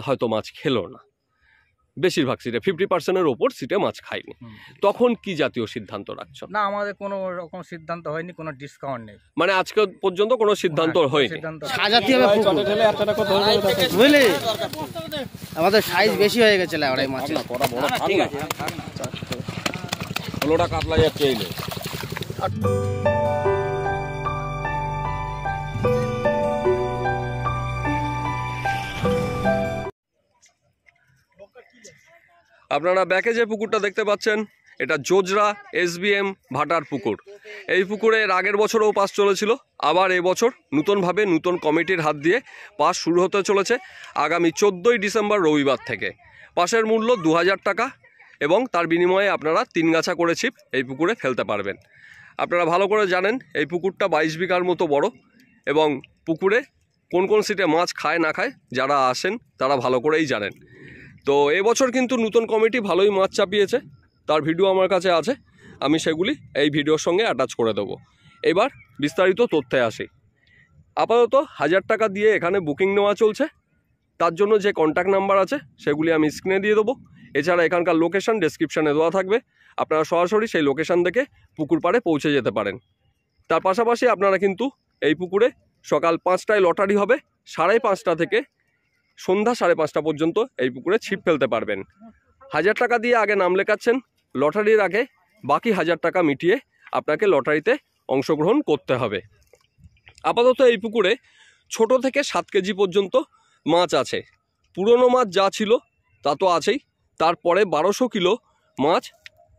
হয়তো মাছ খেলো না, বেশিরভাগ সিটে 50%-এর ওপর সিটে মাছ খায়নি, তখন কি জাতীয় সিদ্ধান্ত রাখছো? না, আমাদের কোনো রকম সিদ্ধান্ত হয়নি, কোনো ডিসকাউন্ট নেই, মানে আজকে পর্যন্ত কোনো সিদ্ধান্ত হয়নি। বুঝলি, আমাদের সাইজ বেশি হয়ে গেছে ওরাই মাছ। ঠিক আছে, 16টা কাতলা যাচ্ছে এই আপনারা ব্যাকে যে পুকুরটা দেখতে পাচ্ছেন এটা জোজরা SBM ভাটার পুকুর। এই পুকুরে এর আগের বছরও পাস চলেছিল, আবার এবছর নতুনভাবে নতুন কমিটির হাত দিয়ে পাস শুরু হতে চলেছে আগামী 14ই ডিসেম্বর রবিবার থেকে। পাসের মূল্য 2000 টাকা এবং তার বিনিময়ে আপনারা 3 গাছা করে ছিপ এই পুকুরে ফেলতে পারবেন। আপনারা ভালো করে জানেন এই পুকুরটা 22 বিঘার মতো বড় এবং পুকুরে কোন কোন সিটে মাছ খায় না খায় যারা আসেন তারা ভালো করেই জানেন। তো এবছর কিন্তু নতুন কমিটি ভালোই মাছ চাপিয়েছে, তার ভিডিও আমার কাছে আছে, আমি সেগুলি এই ভিডিওর সঙ্গে অ্যাটাচ করে দেবো। এবার বিস্তারিত তথ্যে আসি। আপাতত 1000 টাকা দিয়ে এখানে বুকিং নেওয়া চলছে, তার জন্য যে কন্ট্যাক্ট নাম্বার আছে সেগুলি আমি স্ক্রিনে দিয়ে দেবো। এছাড়া এখানকার লোকেশান ডেসক্রিপশানে দেওয়া থাকবে, আপনারা সরাসরি সেই লোকেশান দেখে পুকুর পাড়ে পৌঁছে যেতে পারেন। তার পাশাপাশি আপনারা কিন্তু এই পুকুরে সকাল 5টায় লটারি হবে, 5:30 থেকে সন্ধ্যা 5:30 পর্যন্ত এই পুকুরে ছিপ ফেলতে পারবেন। 1000 টাকা দিয়ে আগে নাম লেখাচ্ছেন, লটারির আগে বাকি 1000 টাকা মিটিয়ে আপনাকে লটারিতে অংশগ্রহণ করতে হবে। আপাতত এই পুকুরে ছোট থেকে 7 কেজি পর্যন্ত মাছ আছে। পুরনো মাছ যা ছিল তা তো আছেই, তারপরে 1200 কিলো মাছ,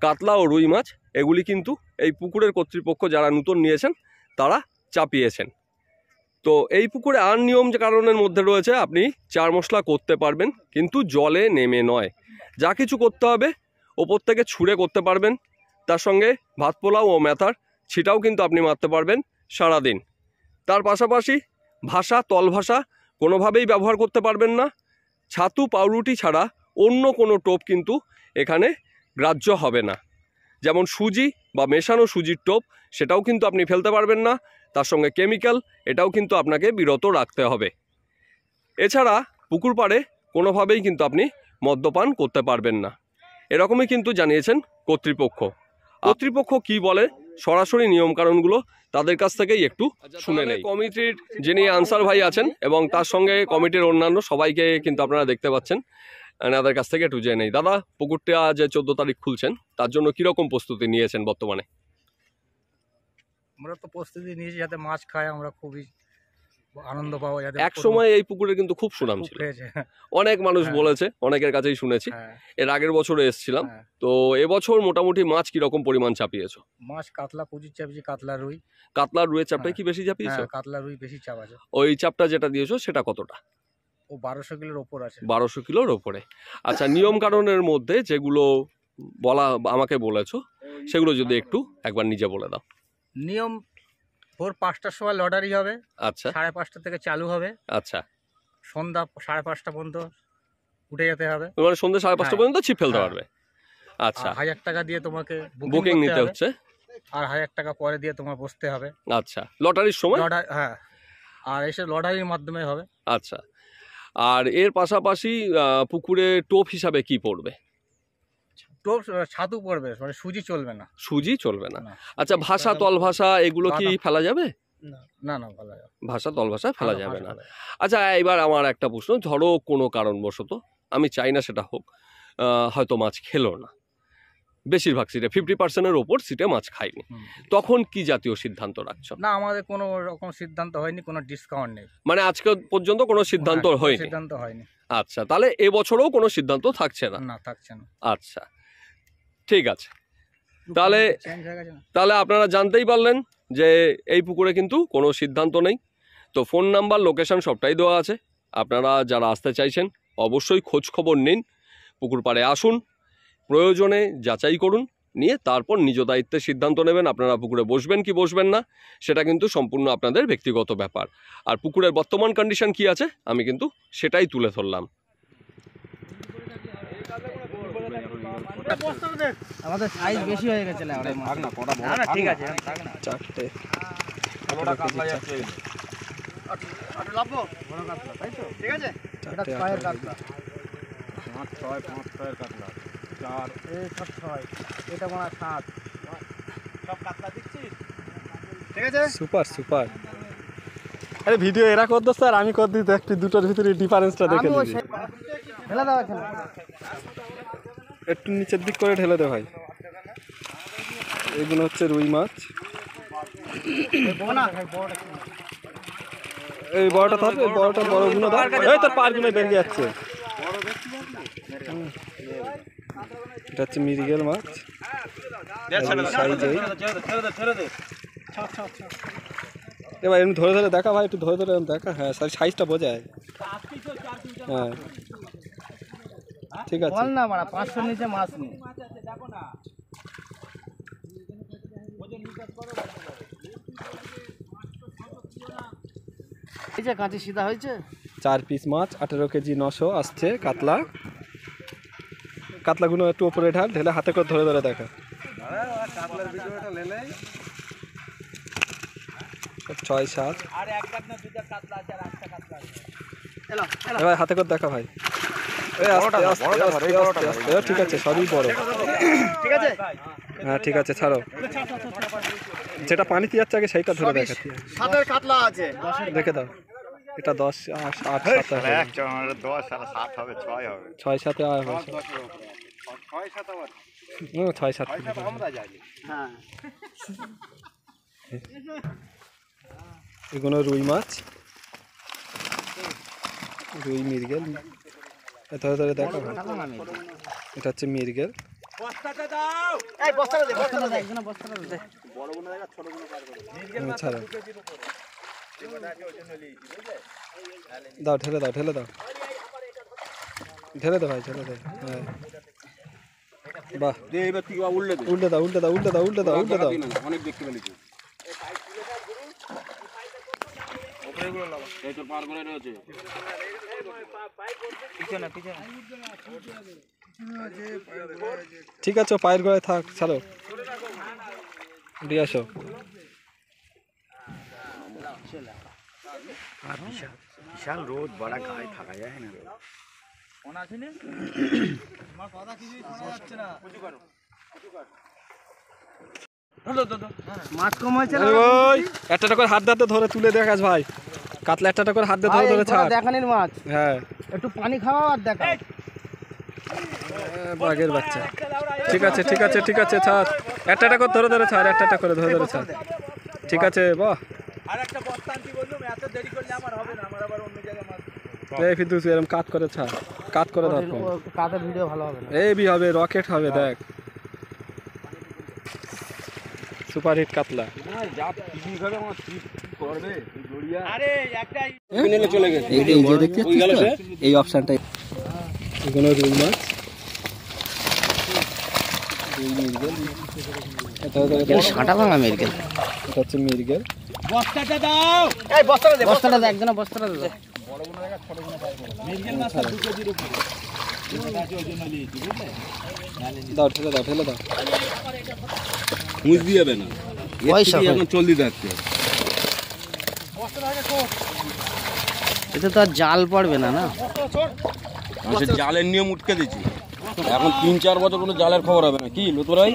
কাতলা ও রুই মাছ, এগুলি কিন্তু এই পুকুরের কর্তৃপক্ষ যারা নতুন নিয়েছেন তারা চাপিয়েছেন। তো এই পুকুরে আর নিয়ম যে কারণের মধ্যে রয়েছে, আপনি 4 মশলা করতে পারবেন কিন্তু জলে নেমে নয়। যা কিছু করতে হবে ওপর থেকে ছুঁড়ে করতে পারবেন, তার সঙ্গে ভাত পোলাও ও মেথার ছিটাও কিন্তু আপনি মারতে পারবেন সারাদিন। তার পাশাপাশি ভাষা, তল ভাষা কোনোভাবেই ব্যবহার করতে পারবেন না। ছাতু পাউরুটি ছাড়া অন্য কোনো টোপ কিন্তু এখানে গ্রাহ্য হবে না। যেমন সুজি বা মেশানো সুজির টোপ সেটাও কিন্তু আপনি ফেলতে পারবেন না, তার সঙ্গে কেমিক্যাল এটাও কিন্তু আপনাকে বিরত রাখতে হবে। এছাড়া পুকুর পাড়ে কোনোভাবেই কিন্তু আপনি মদ্যপান করতে পারবেন না, এরকমই কিন্তু জানিয়েছেন কর্তৃপক্ষ। কর্তৃপক্ষ কি বলে সরাসরি নিয়মকানুনগুলো তাদের কাছ থেকেই একটু শুনে নেই। কমিটির যিনি আনসার ভাই আছেন এবং তার সঙ্গে কমিটির অন্যান্য সবাইকে কিন্তু আপনারা দেখতে পাচ্ছেন, তাদের কাছ থেকে একটু জেনে নেই। দাদা, পুকুরটা যে 14 তারিখ খুলছেন তার জন্য কীরকম প্রস্তুতি নিয়েছেন বর্তমানে? আমরা তো প্রস্তুতি নিয়েছি যাতে মাছ খায়, আমরা খুবই আনন্দ পাবো। এক সময় এই পুকুরে কিন্তু খুব সুনাম ছিল, অনেক মানুষ বলেছে, অনেকের কাছেই শুনেছি। এর আগের বছরে এসেছিলাম। তো এবছর মোটামুটি মাছ কিরকম পরিমাণ চাপিয়েছো? মাছ কাতলা প্রচুর চাপিয়েছি, কাতলা রুই। কাতলা রুইয়ের চাপটাই কি বেশি চাপিয়েছো? কাতলা রুই বেশি চাপ আছে। ওই চাপটা যেটা দিয়েছো সেটা কতটা? ও 1200 কিলোর ওপর আছে। 1200 কিলোর ওপরে। আচ্ছা, নিয়ম কানুনের মধ্যে যেগুলো বলা আমাকে বলেছো সেগুলো যদি একটু একবার নিজে বলে দাও। নিয়ম, ভোর 5টার সময় লটারি হবে। আচ্ছা। 5:30 থেকে চালু হবে। আচ্ছা। সন্ধ্যা 5:30 পর্যন্ত উঠে যেতে হবে, মানে সন্ধ্যা 5:30 পর্যন্ত ছিপ ফেলতে পারবে। আচ্ছা। 1000 টাকা দিয়ে তোমাকে বুকিং নিতে হচ্ছে, আর 1000 টাকা পরে দিয়ে তোমার বসতে হবে। আচ্ছা, লটারির সময়? হ্যাঁ, আর এসে লটারির মাধ্যমে হবে। আচ্ছা। আর এর পাশাপাশি পুকুরে টোপ হিসাবে কি পড়বে? টোপ ছাতু পড়বে, মানে সুজি চলবে না। সুজি চলবে না। আচ্ছা, ভাষা, তল ভাষা এগুলো কি ফেলা যাবে? না না, ফেলা যাবে। ভাষা, তল ভাষা ফেলা যাবে না। আচ্ছা, এবার আমার একটা প্রশ্ন, ধরো কোনো কারণবশত, আমি চাই না সেটা হোক, হয়তো মাছ খেলো না, বেশিরভাগ সিটে 50%-এর ওপর সিটে মাছ খায়নি, তখন কি জাতীয় সিদ্ধান্ত রাখছো? না, আমাদের কোনো রকম সিদ্ধান্ত হয়নি, কোনো ডিসকাউন্ট নেই, মানে আজকে পর্যন্ত কোনো সিদ্ধান্ত হয়নি। আচ্ছা, তাহলে এবছরও কোনো সিদ্ধান্ত থাকছে না? না, থাকছে না। আচ্ছা, ঠিক আছে। তাহলে আপনারা জানতেই পারলেন যে এই পুকুরে কিন্তু কোনো সিদ্ধান্ত নেই। তো ফোন নাম্বার, লোকেশন সবটাই দেওয়া আছে, আপনারা যারা আসতে চাইছেন অবশ্যই খোঁজ খবর নিন, পুকুর পাড়ে আসুন, প্রয়োজনে যাচাই করুন, নিয়ে তারপর নিজ দায়িত্বে সিদ্ধান্ত নেবেন আপনারা পুকুরে বসবেন কি বসবেন না, সেটা কিন্তু সম্পূর্ণ আপনাদের ব্যক্তিগত ব্যাপার। আর পুকুরের বর্তমান কন্ডিশন কি আছে আমি কিন্তু সেটাই তুলে ধরলাম। আমাদের সাইজ বেশি হয়ে গেছে, ঠিক আছে, 4টে 16টা কাতলা যাচ্ছে। লাভবো বড় কাতলা, তাই তো? ঠিক আছে। এটা ছয়ের কাতলা, 5 6 5 6 কাতলা 4 এই সব ছয়, এটা মনে হয় 7। সব কাতলা দিচ্ছিস, ঠিক আছে? Super super. আরে ভিডিও এরা কর দোস্ত আর আমি কর দিই, একটু দুটোর ভিতরে ডিফারেন্সটা দেখে নিবি। ঢেলে দাও এখানে, একটু নিচের দিক করে ঢেলে দে ভাই। এগুলো হচ্ছে রুই মাছ। এই বড়টা থাকবে, বড়টা বড়গুলো ধর। এই তোর পারগুলো বেরিয়ে যাচ্ছে। এটা হচ্ছে মৃগেল মাছ। এবার এমনি ধরে ধরে দেখা ভাই, একটু ধরে ধরে দেখা। হ্যাঁ সাইজটা বোঝায়। হ্যাঁ ঠিক আছে। বল না মারা 500 নিচে মাছ নেই। এই যে কাঁচি সিধা হয়েছে। 4 পিস মাছ, 18 কেজি 900 আসছে কাতলা। কাতলাগুলো একটু উপরে ঢাল, ঢেলে হাতে করে ধরে ধরে দেখা। 6 7 এবার হাতে করে দেখা ভাই। ঠিক আছে, সবই বড়। ঠিক আছে, হ্যাঁ ঠিক আছে, ছাড়ো। যেটা পানিতে যাচ্ছে আগে সেইটা ধরে দেখা। 7 এর কাতলা আছে, দেখে দাও। এটা 10 8 7 10 আর 7 হবে 6 হবে 6 7 আয় হয়েছে। 6 7 আবার 6 7 আমরা জানি। হ্যাঁ এগুলো রুই মাছ, রুই মৃগেল। ধরে ধরে দেখো ভাই। এটা হচ্ছে মৃগেল। এই বস্তাটা দে, বস্তাটা দে, একজন বস্তাটা দে। ছাড়ো, দাও ঢেলে দাও, ঢেলে দাও, ঢেলে দাও ভাই, ঢেলে দাও। হ্যাঁ বাহ, উল্টে দাও, উল্টে দাও, উল্টে দাও, উল্টে দাও, উল্টে দাও। অনেক দেখতে পেলেছি এই তো পার করে রয়েছে পিছনে পিছনে। ঠিক আছে, পায়ের গোড়ায় থাক, ছাড়ো, দিয়ে আসো। বিশাল রোদ, বড় গায়ে থাকা যায় না। মাছ কম হয়েছে না? ওই একটা করে হাত দাতে ধরে তুলে দেখাস ভাই। কাতলা একটা করে হাত দিয়ে ধরে ধরে ছাড়। দেখানির মাছ, হ্যাঁ একটু পানি খাওয়া আর দেখা। বাঘের বাচ্চা। ঠিক আছে ঠিক আছে ঠিক আছে, ছাড়। একটা করে ধরে ধরে ছাড়, একটা করে ধরে ধরে ছাড়। ঠিক আছে, বাহ। আরেকটা বস্তা আনছি বললাম, এত দেরি করলে আমার হবে না, আমার আবার অন্য জায়গায় মাছ। এই ফিদুস এরকম কাট করে ছাড়, কাট করে ধর। কাদের ভিডিও ভালো হবে না। এই বি হবে, রকেট হবে, দেখ। সুপার হিট কাতলা। যা পিকনিক হবে আমার ট্রিপ করবে গড়িয়া। আরে একটাই নিয়ে চলে গেছে। এই যে দেখতে এই অপশনটা। এগুলো রুই মাছ, রুই মৃগেল। সাঁটা ভাঙা মৃগেল। এটা হচ্ছে মৃগেল। বস্তাটা দাও। এই বস্তাটা দে, বস্তাটা দে, একজন বস্তাটা দে। মিরগেল মাছটা 2 কেজির উপরে। যেটা আছে ওই জন্য নিয়েছি, বুঝলে? দাও, ঠেলে দাও, ঠেলে দাও। মুজ দিয়ে যাবে না, পয়সা এখন চল দিতে থাকতে। এতে তো আর জাল পড়বে না, না? সে জালের নিয়ম উঠকে দিচ্ছি। এখন 3-4 বছর কোনো জালের খবর হবে না, কি লুতরাই?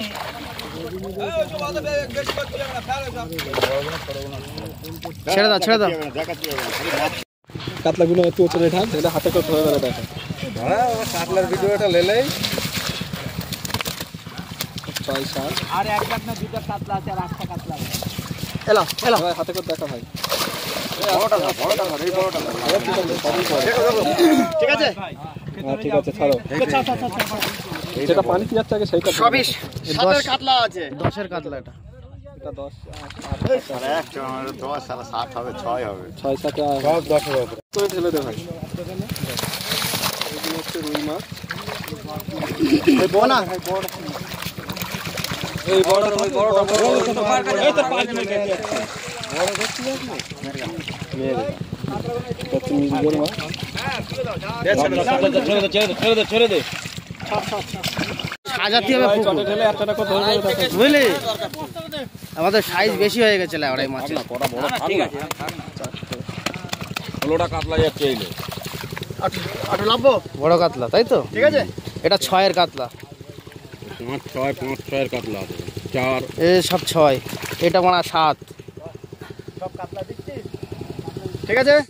ছেড়ে দাও, ছেড়ে দাও। কাতলাগুলো একটু উপরে ঢাল, ঢেলে হাতে করে ধরে ধরে দেখা। কাতলার ভিডিওটা লেলেই 6 7 আর একটা না দুটো কাতলা আছে, আর একটা কাতলা আছে। এলো এলো, ভাই হাতে করে দেখা ভাই। বড়টা ধর, এই বড়টা ধর। ঠিক আছে। হ্যাঁ ঠিক আছে, ছাড়ো। যেটা পানিতে যাচ্ছে আগে সেইটা। সবই 7 এর কাতলা আছে, 10 এর কাতলা এটা। এটা 10 10 আর 7 হবে 6 হবে 6 7 সব 10 এর উপরে করে ঢেলে দে ভাই। এগুলো হচ্ছে রুই মাছ। এই বড় না, এই বড়টা এই তো পাঁচ মিনিট যাচ্ছে। হচ্ছে মৃগেল মাছ। ছেড়ে দে। সাজাতে হবে পুকুর, ঢেলে একটা করে ধরে ধরে দেখা। বুঝলি? আমাদের সাইজ বেশি হয়ে গেছে লেওড়াই মাছের। কটা বড় ঠিক আছে। 16টা কাতলা যাচ্ছে এইলে। আটো লাভবো বড় কাতলা তাই তো? ঠিক আছে এটা 6-এর কাতলা, 5-6 কাতলা আছে, 4 এ সব 6, এটা মানে 7। সব কাতলা দিচ্ছিস ঠিক আছে